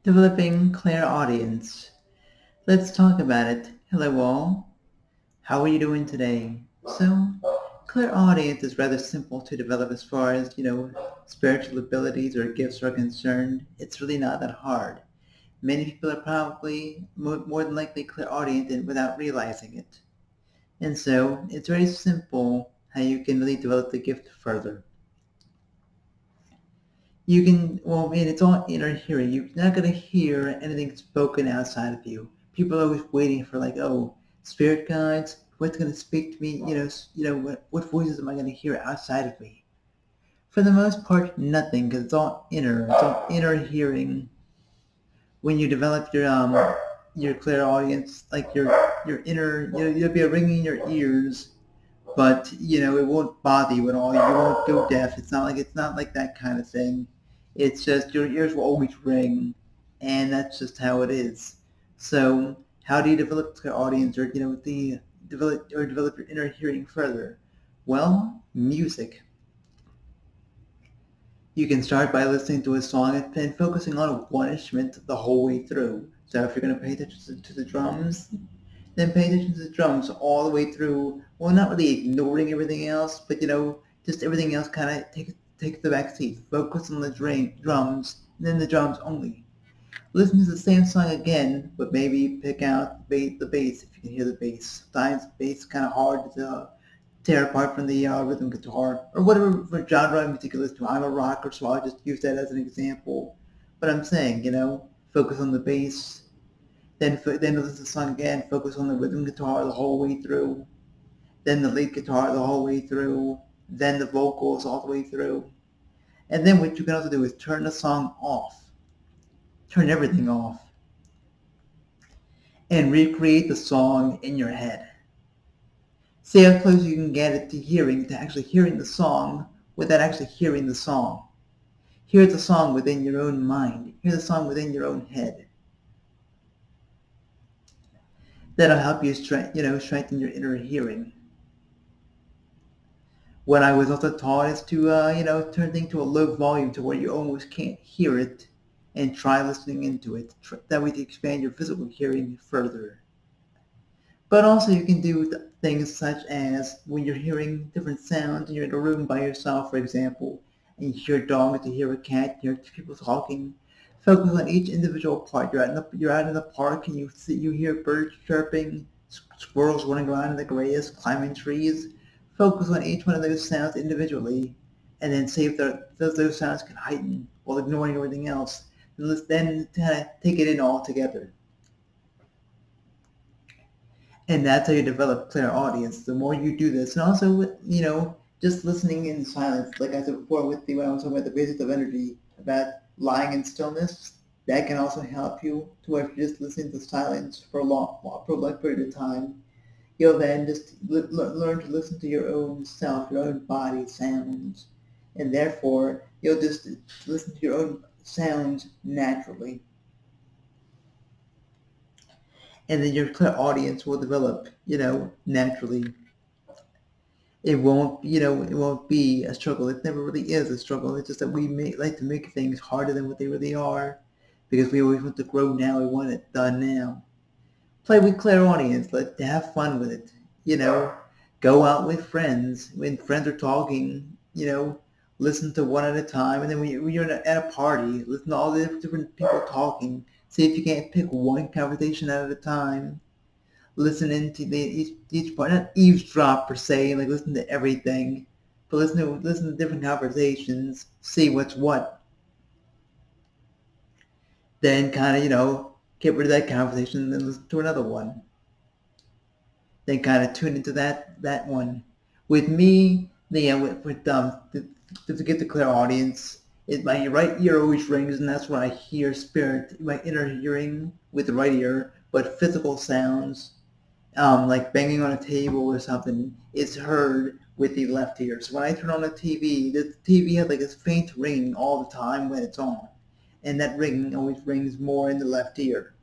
Developing clairaudience. Let's talk about it. Hello all. How are you doing today? So, clairaudience is rather simple to develop as far as, spiritual abilities or gifts are concerned. It's really not that hard. Many people are probably more than likely clairaudient and without realizing it. And so, it's very simple how you can really develop the gift further. You can, well, I mean, it's all inner hearing. You're not going to hear anything spoken outside of you. People are always waiting for like, oh, spirit guides, what's going to speak to me? What voices am I going to hear outside of me? For the most part, nothing, because it's all inner. It's all inner hearing. When you develop your clairaudience, like your inner, you'll be ringing in your ears, but it won't bother you at all. You won't go deaf. It's not like that kind of thing. It's just your ears will always ring, and that's just how it is. So how do you develop your audience, or the develop your inner hearing further? Well, music. You can start by listening to a song and focusing on one instrument the whole way through. So if you're going to pay attention to the drums, then pay attention to the drums all the way through. Well, not really ignoring everything else, but just everything else kind of take the back seat. Focus on the drums, and then the drums only. Listen to the same song again, but maybe pick out the bass if you can hear the bass. Sometimes bass is kind of hard to tear apart from the rhythm guitar or whatever genre of music you listen to. I'm a rocker, so I'll just use that as an example. But I'm saying, focus on the bass, then listen to the song again, focus on the rhythm guitar the whole way through, then the lead guitar the whole way through, then the vocals all the way through. And then what you can also do is turn the song off. Turn everything off. And recreate the song in your head. See how close you can get it to actually hearing the song without actually hearing the song. Hear the song within your own mind. Hear the song within your own head. That'll help you strengthen your inner hearing. What I was also taught is to, turn things to a low volume to where you almost can't hear it and try listening into it. That way to expand your physical hearing further. But also you can do things such as when you're hearing different sounds and you're in a room by yourself, for example, and you hear dogs, you hear a cat, you hear people talking. Focus on each individual part. You're out in the park and you hear birds chirping, squirrels running around in the grass, climbing trees. Focus on each one of those sounds individually, and then see if those sounds can heighten while ignoring everything else. Then kind of take it in all together. And that's how you develop clairaudience. The more you do this, and also, just listening in silence, like I said before with when I was talking about the basics of energy, about lying in stillness, that can also help you to where if you're just listening to silence for a long period of time, you'll then just learn to listen to your own self, your own body sounds, and therefore you'll just listen to your own sounds naturally. And then your clairaudience will develop, naturally. It won't be a struggle. It never really is a struggle. It's just that like to make things harder than what they really are because we always want to grow now. We want it done now. Play with clairaudience. Have fun with it. You know, go out with friends. When friends are talking, listen to one at a time. And then when you're at a party, listen to all the different people talking. See if you can't pick one conversation at a time. Listen into each part, not eavesdrop per se, like listen to everything, but listen to different conversations, see what's what. Then kind of get rid of that conversation and then listen to another one. Then kind of tune into that one. With me, to get the clear audience, my right ear always rings, and that's when I hear spirit, my inner hearing with the right ear, but physical sounds like banging on a table or something is heard with the left ear. So when I turn on the TV has like this faint ringing all the time when it's on. And that ringing always rings more in the left ear.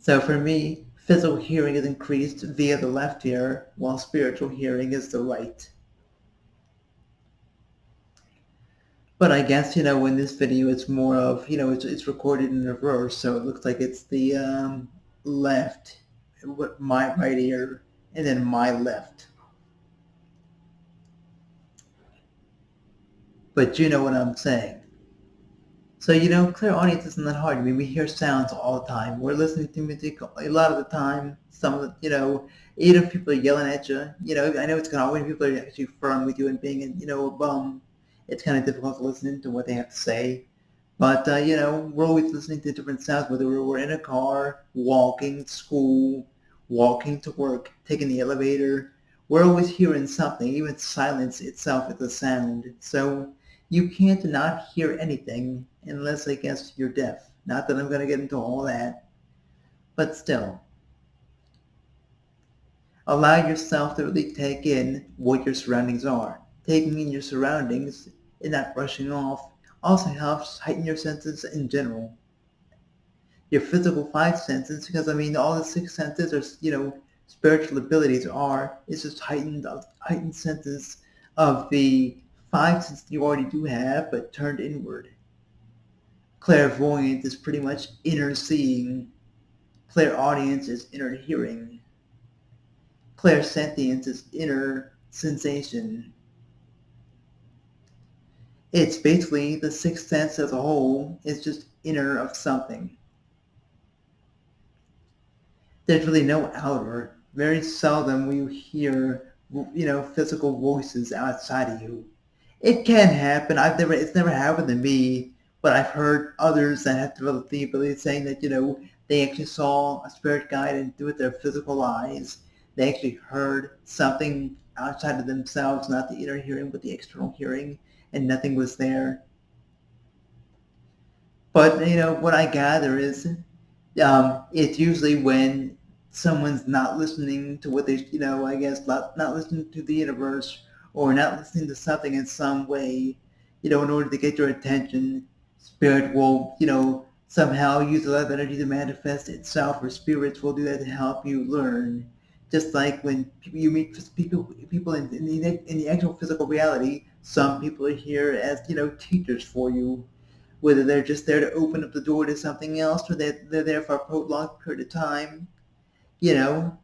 So for me, physical hearing is increased via the left ear, while spiritual hearing is the right. But I guess, in this video it's more of, it's recorded in reverse, so it looks like it's the left, my right ear, and then my left. But you know what I'm saying. So, clairaudience isn't that hard. I mean, we hear sounds all the time. We're listening to music a lot of the time. Some of the, even if people are yelling at you, I know it's kind of when people are actually firm with you and being, a bum, it's kind of difficult to listen to what they have to say. But, we're always listening to different sounds, whether we're in a car, walking to school, walking to work, taking the elevator. We're always hearing something. Even silence itself is a sound. So you can't not hear anything unless, I guess, you're deaf. Not that I'm going to get into all that, but still. Allow yourself to really take in what your surroundings are. Taking in your surroundings and not rushing off also helps heighten your senses in general. Your physical five senses, because I mean, all the six senses are, spiritual abilities are, it's just heightened senses of the five senses you already do have, but turned inward. Clairvoyance is pretty much inner seeing. Clairaudience is inner hearing. Clairsentience is inner sensation. It's basically the sixth sense as a whole is just inner of something. There's really no outer. Very seldom will you hear, physical voices outside of you. It can happen. It's never happened to me, but I've heard others that have developed the ability saying that, they actually saw a spirit guide and with their physical eyes, they actually heard something outside of themselves, not the inner hearing, but the external hearing, and nothing was there. But, what I gather is it's usually when someone's not listening to what they, I guess, not listening to the universe or not listening to something in some way, in order to get your attention, spirit will, somehow use a lot of energy to manifest itself, or spirits will do that to help you learn. Just like when you meet people in the actual physical reality, some people are here as, teachers for you, whether they're just there to open up the door to something else or they're there for a prolonged period of time. You know,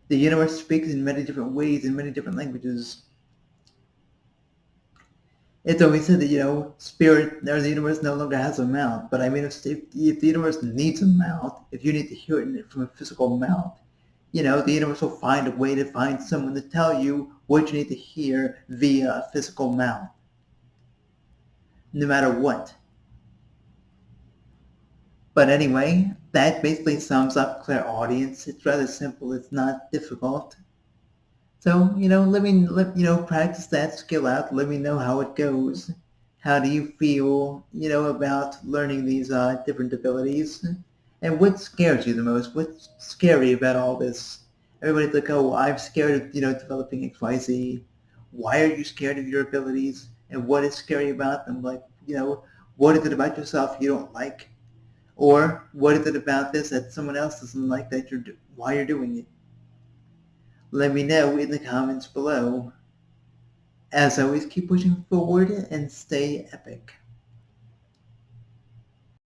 the universe speaks in many different ways, in many different languages. It's always said that, spirit or the universe no longer has a mouth. But I mean, if the universe needs a mouth, if you need to hear it from a physical mouth, the universe will find a way to find someone to tell you what you need to hear via a physical mouth, no matter what. But anyway, that basically sums up clairaudience. It's rather simple. It's not difficult. So, practice that skill out. Let me know how it goes. How do you feel, about learning these different abilities? And what scares you the most? What's scary about all this? Everybody's like, oh, I'm scared of, developing XYZ. Why are you scared of your abilities? And what is scary about them? Like, what is it about yourself you don't like? Or what is it about this that someone else doesn't like that why you're doing it? Let me know in the comments below. As always, keep pushing forward and stay epic.